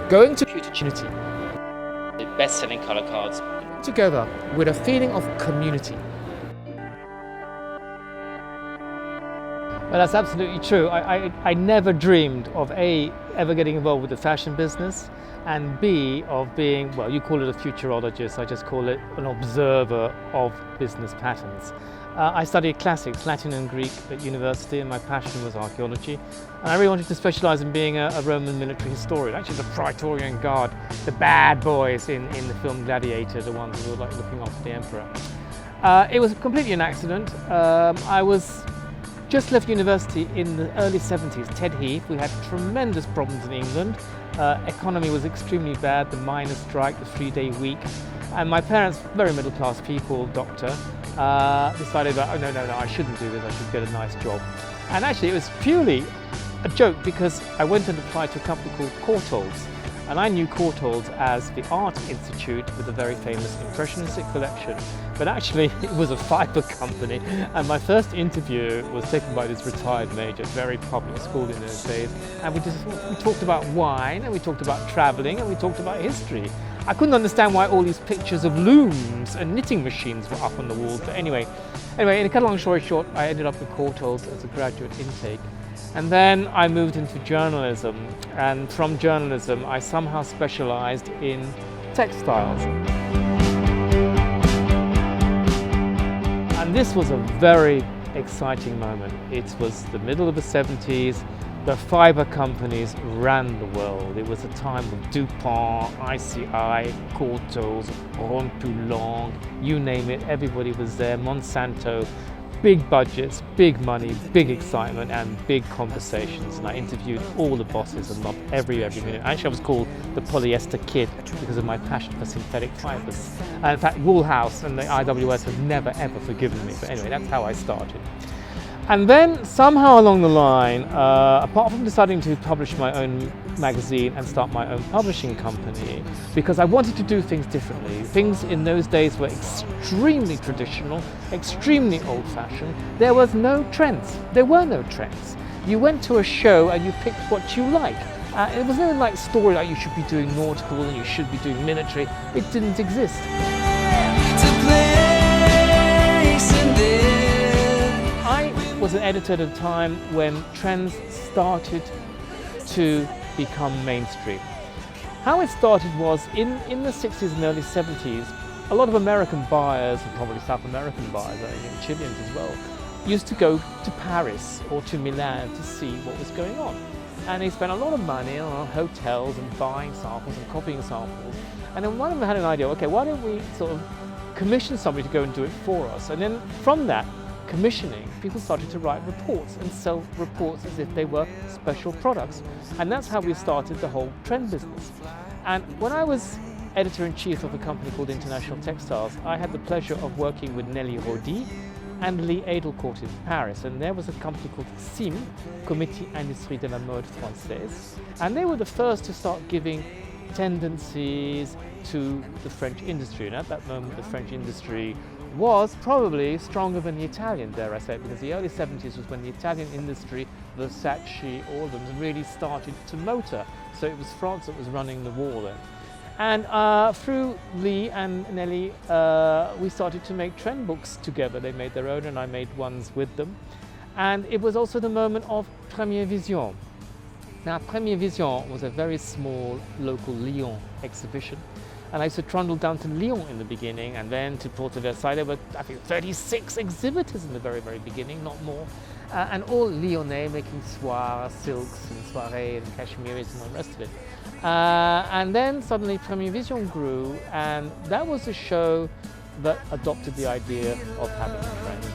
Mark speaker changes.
Speaker 1: going to opportunity
Speaker 2: The best-selling color cards.
Speaker 1: together with a feeling of community.
Speaker 3: Well, that's absolutely true. I never dreamed of A, ever getting involved with the fashion business, and B, of being, well, you call it a futurologist, I just call it an observer of business patterns. I studied classics, Latin and Greek at university, and my passion was archaeology. And I really wanted to specialize in being a Roman military historian, actually the Praetorian Guard, the bad boys in the film Gladiator, the ones who were like looking after the emperor. It was completely an accident. I was just left university in the early 70s, Ted Heath. We had tremendous problems in England. Economy was extremely bad, the miners' strike, the 3-day week. And my parents, very middle class people, doctor, decided that, oh no, I shouldn't do this, I should get a nice job. And actually it was purely a joke because I went and applied to a company called Courtaulds. And I knew Courtaulds as the art institute with a very famous impressionistic collection. But actually it was a fibre company, and my first interview was taken by this retired major, very public school in those days, and we talked about wine, and we talked about travelling, and we talked about history. I couldn't understand why all these pictures of looms and knitting machines were up on the walls, but anyway, in a cut long story short, I ended up with Courtaulds as a graduate intake. And then I moved into journalism, and from journalism I somehow specialised in textiles. And this was a very exciting moment. It was the middle of the 70s, the fibre companies ran the world. It was a time of DuPont, ICI, Courtaulds, Ron-Poulenc, you name it, everybody was there, Monsanto. Big budgets, big money, big excitement, and big conversations. And I interviewed all the bosses and loved every minute. Actually, I was called the polyester kid because of my passion for synthetic fibers. And in fact, Woolhouse and the IWS have never ever forgiven me. But anyway, that's how I started. And then somehow along the line, apart from deciding to publish my own magazine and start my own publishing company, because I wanted to do things differently. Things in those days were extremely traditional, extremely old-fashioned. There was no trends. There were no trends. You went to a show and you picked what you liked. It was no like story like you should be doing nautical and you should be doing military. It didn't exist. I was an editor at a time when trends started to become mainstream. How it started was in the 60s and early 70s, a lot of American buyers, and probably South American buyers, and Chileans as well, used to go to Paris or to Milan to see what was going on. And they spent a lot of money on hotels and buying samples and copying samples. And then one of them had an idea, okay, why don't we sort of commission somebody to go and do it for us? And then from that commissioning, people started to write reports and sell reports as if they were special products. And that's how we started the whole trend business. And when I was editor-in-chief of a company called International Textiles, I had the pleasure of working with Nelly Rodi and Lee Adelcourt in Paris. And there was a company called CIM, Comité Industrie de la Mode Française. And they were the first to start giving tendencies to the French industry. And at that moment, the French industry was probably stronger than the Italian, dare I say, because the early 70s was when the Italian industry, Versace, all of them really started to motor. So it was France that was running the war then. And through Lee and Nelly, we started to make trend books together. They made their own and I made ones with them. And it was also the moment of Première Vision. Now, Première Vision was a very small local Lyon exhibition. And I used to trundle down to Lyon in the beginning and then to Porte Versailles. There were, I think, 36 exhibitors in the very, very beginning, not more. And all Lyonnais making soirs, silks and soirées and cashmeres and all the rest of it. And then suddenly Première Vision grew, and that was a show that adopted the idea of having a trend.